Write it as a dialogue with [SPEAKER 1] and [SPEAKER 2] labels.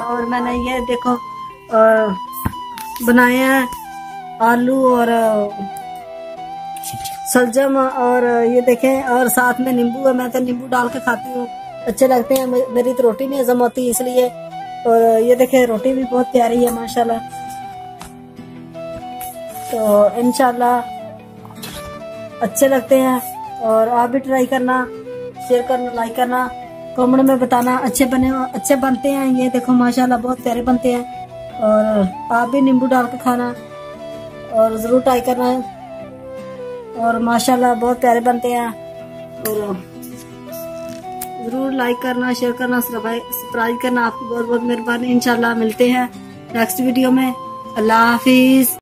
[SPEAKER 1] और मैंने ये देखो बनाए हैं आलू और सलजम, और ये देखें, और साथ में नींबू है। मैं तो नींबू डाल के खाती हूँ, अच्छे लगते हैं। मेरी तो रोटी नहीं हजम होती इसलिए। और ये देखें रोटी भी बहुत प्यारी है माशाल्लाह। तो इंशाल्लाह अच्छे लगते हैं, और आप भी ट्राई करना, शेयर करना, लाइक करना, कमेंट में बताना अच्छे बनते हैं। ये देखो माशाल्लाह बहुत प्यारे बनते हैं, और आप भी नींबू डाल के खाना और जरूर ट्राई करना है। और माशाल्लाह बहुत प्यारे बनते हैं, और जरूर लाइक करना, शेयर करना, सब्सक्राइब करना। आपकी बहुत बहुत मेहरबानी। इंशाल्लाह मिलते हैं नेक्स्ट वीडियो में। अल्लाह हाफिज।